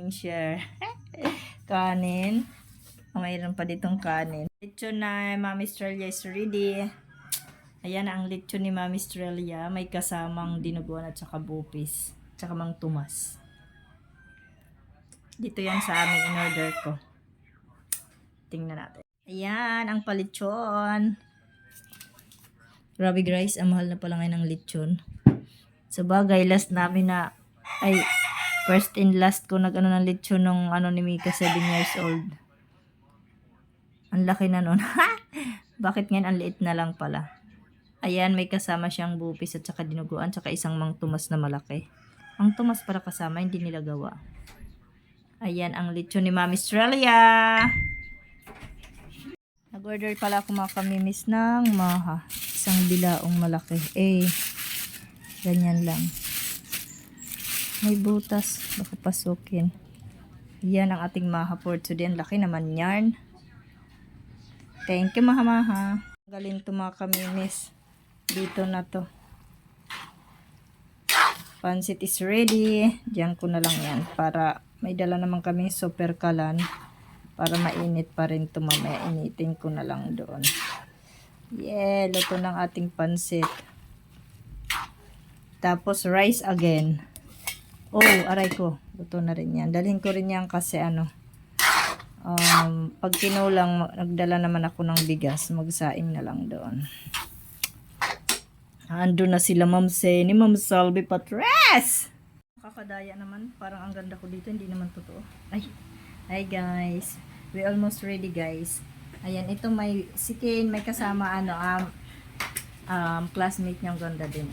aming share. Kanin. Mayroon pa ditong kanin. Lechon na Mami Australia is ready. Ayan ang lechon ni Mami Australia. May kasamang dinuguan at saka bupis. Tsaka mang tumas. Dito yan sa amin in order ko. Tingnan natin. Ayan ang palechon. Grabe guys, ang mahal na pala ngayon ng lechon. Sa bagay, last namin na, ay, first and last ko nag-ano ng lechon nung ni Mika, 7 years old. Ang laki na nun. Bakit ngayon ang liit na lang pala? Ayan, may kasama siyang bupis at saka dinuguan, tsaka isang mang tumas na malaki. Ang tumas para kasama, hindi nila gawa. Ayan ang lechon ni Mami Australia. Nag-order pala ako mga kamimiss ng maha. Isang bilaong malaki. Ganyan lang. May butas. Baka pasukin. Yan ang ating maha for today. Ang laki naman yarn. Thank you maha. Galing to mga kamimiss. Dito na to. Pansit is ready. Diyan ko na lang yan. Para may dala naman kami super kalan. Para mainit pa rin to mamaya. Initin ko na lang doon. Yeah, luto ng ating pansit. Tapos rice again. Oh, aray ko. Luto na rin yan. Dalhin ko rin yan kasi pag kinulang, nagdala naman ako ng bigas. Magsaing na lang doon. Ando na sila Ma'am Seni, Ma'am Salvi Patres. Kakadaya naman. Parang ang ganda ko dito. Hindi naman totoo. Ay. Hi guys. We almost ready guys. Ayan. Ito may sikin. May kasama classmate niyang ganda din.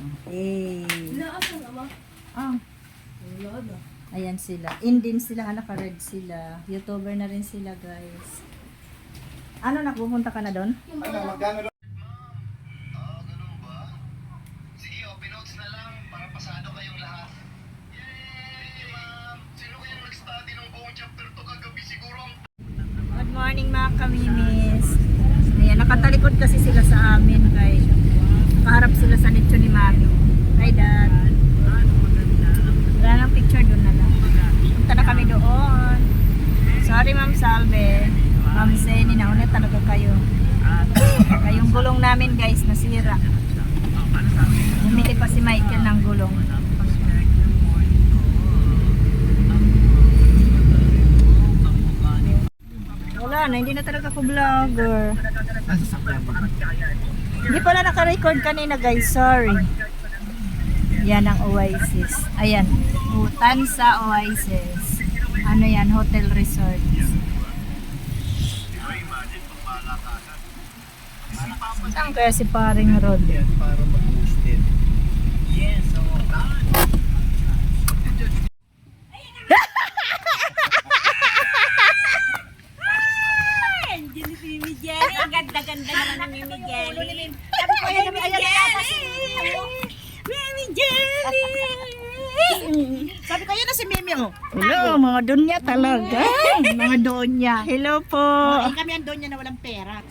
Ayan sila. Indian sila. Naka-red sila. YouTuber na rin sila guys. Napupunta ka na doon? Magkano ganun ba? Sige, open notes na lang para pasado kayong lahat. Yay, ma'am! Sino kayang nag-study ng buong chapter 2 kagabi siguro? Good morning mga kamimis. Ayan, nakatalikod kasi sila sa amin guys. Kaharap sila sa nicho ni Mami. Hi Dad. Wala ng picture doon na lang. Punta na kami doon. Sorry Ma'am Salve. Ma'am Seni, nauna talaga kayo. Kayong gulong namin guys, nasira. Bumili pa si Michael ng gulong. Wala na, hindi na talaga ako vlogger. Hindi pala naka-record kanina guys, sorry. Yan ang Oasis. Ayan, Tansa Oasis. Ano yan, hotel resort. Saan kaya si paring Rod? Para mag-boosted. Yes, so Ang ganda-ganda naman ng Mimi Jelly. Sabi ko yun, Mimi Jelly. Sabi ko yun na si Mimi, oh. Hello, mga donya talaga. Mga donya. Hello po. Kami ang doon niya na walang pera.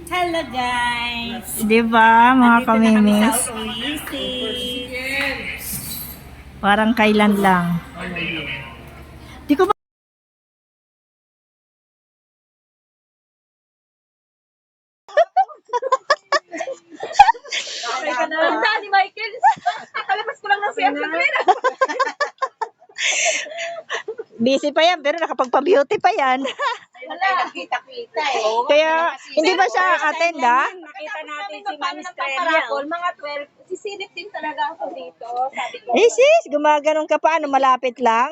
Hello guys. Diba, mga kamimis? Parang kailan lang. Di ko ba Ang ni Michael. Kalabas ko lang ng siya sa pera. busy pa yan, pero nakapagpa-beauty pa yan. Wala. Nakita-kita eh. Kaya, hindi ba siya attend Nakita natin si Mami Australia. Mga 12. Sisilip din talaga ako dito. Sabi ko. Sis, gumaganon ka pa, malapit lang.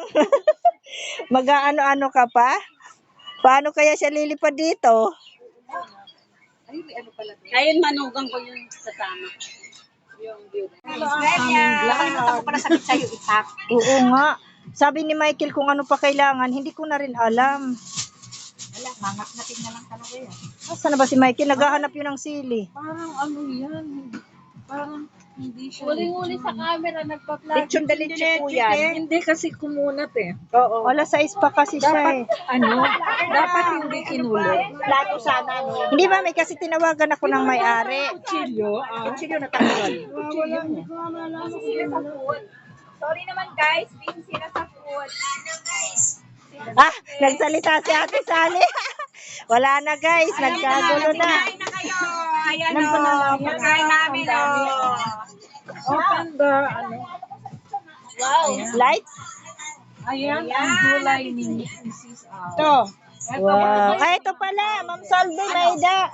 Mag-ano-ano ka pa? Paano kaya siya lilipad dito? Ayun, manugang ko yung kasama. Nakalimutan ko pala sabi sa'yo itak. Oo nga. Sabi ni Michael kung ano pa kailangan, hindi ko na rin alam. Wala, mangat-natin na lang talaga yan. Saan na ba si Michael? Naghahanap yun ng sili. Parang ano yan. Parang hindi siya. Huling-huli sa camera, nagpa-flash. Lechon de leche po yan. Hindi kasi kumunat eh. Oo. Wala sa pa kasi siya eh. Dapat hindi kinulog. Plato sana, no? Hindi ba, may kasi tinawagan ako ng may-ari. Kutsilyo? Kutsilyo na tanggal. Sorry naman guys, busy sila sa food. Nagsalita si Ate Sally. Wala na guys, nagkagulo na. Kain na kayo. Ayan o. Pagkain namin o. Open the, ano. Wow. Lights? Ayan, ang gulay ni Mrs. Ito. Wow. Ay, ito pala. Ma'am Salve, Maida.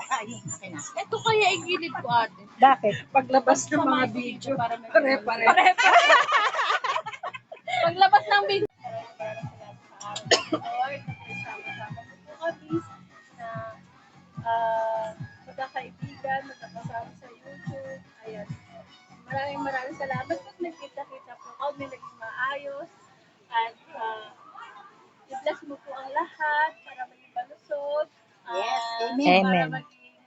Ito kaya igilid ko ate. Bakit? Paglabas ng mga video. Pare-pare. Paglabas ng video. Lord, na magkakaibigan, magkakasama sa YouTube. Ayan. Maraming salamat po. Nagkita-kita po kami, naging maayos. At i-bless mo po ang lahat para maging malusog. Amen. Para maging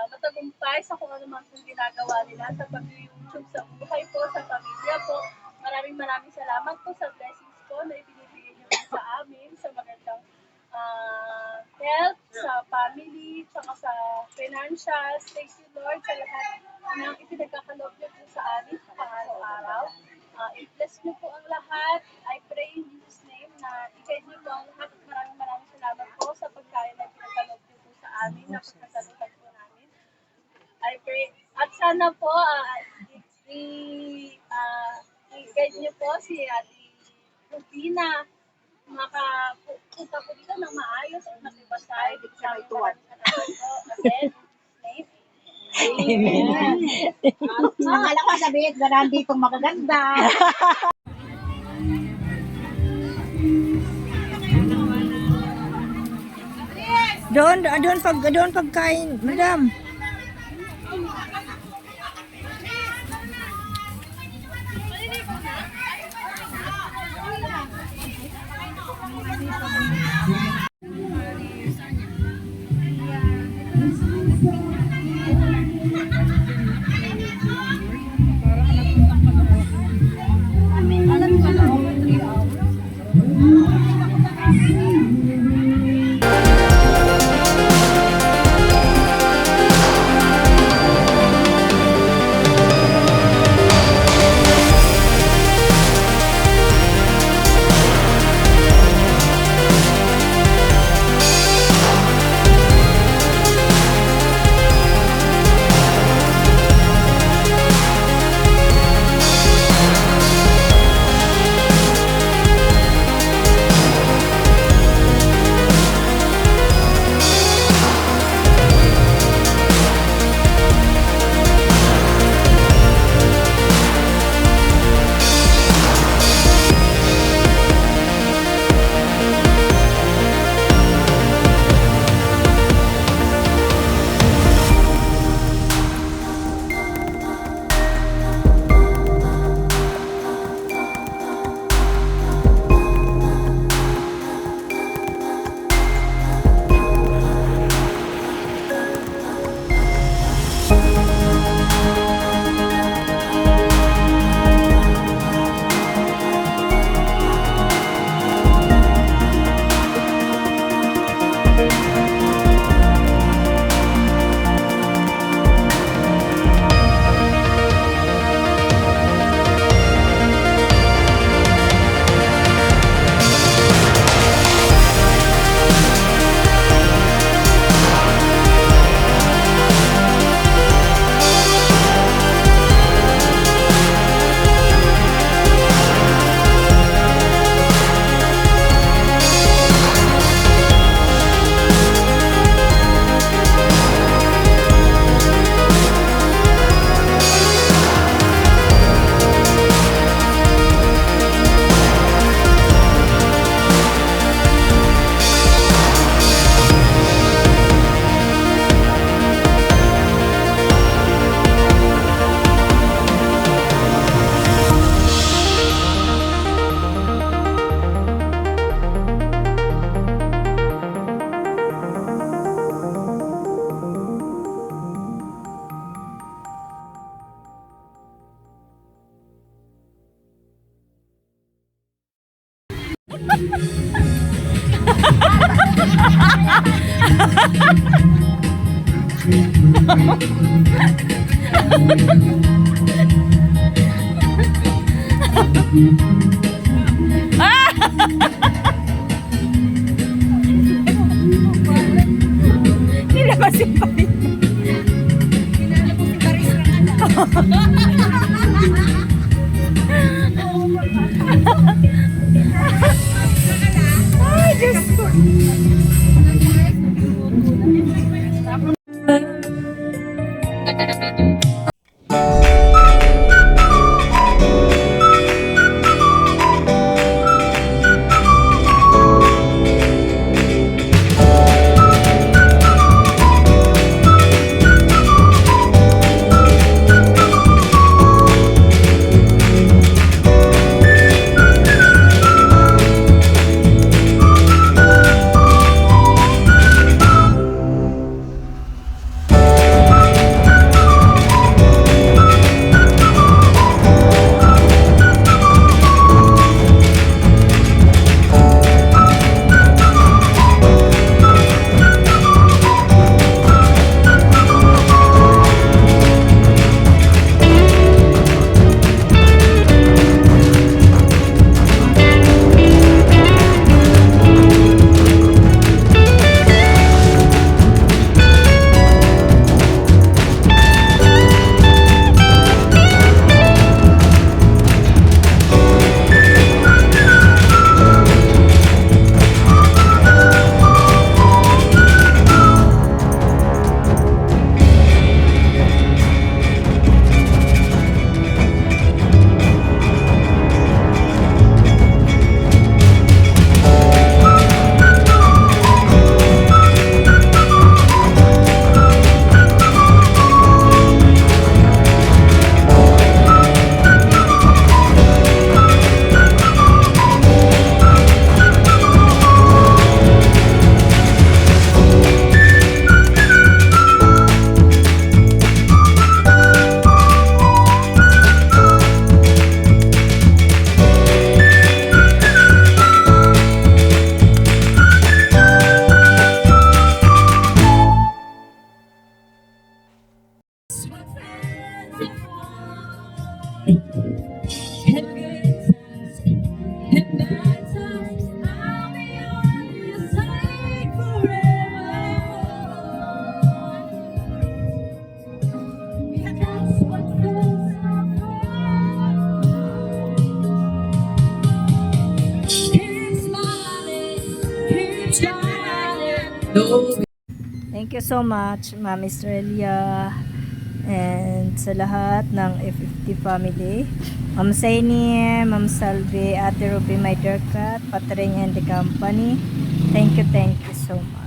matagumpay sa kung ano man kung ginagawa nila sa pag-YouTube, sa buhay po, sa pamilya po. Maraming salamat po sa blessings po na ibinibigay niyo po sa amin, sa magandang health, sa family, tsaka sa financials. Thank you Lord sa lahat ng ipinagkakaloob niyo po sa amin sa pang-araw-araw. I-bless niyo po ang lahat. I pray in Jesus' name na i-guide niyo po ang lahat at maraming salamat po sa pagkain na ipinagkaloob niyo po sa amin, na pagkasalutan po namin. I pray. At sana po, i-guide niyo po si Ate Rubina makapunta po dito ng maayos at matibasay. Maraming salamat po. Again, Amen. Akala ko sabihin, marami ditong magaganda. Doon pagkain, madam. Thank you so much, Ma'am Estrella. And sa lahat ng F50 family, Ma'am Saini, Ma'am Salve, Ate Ruby, my dear cat, Patring and the company. Thank you so much.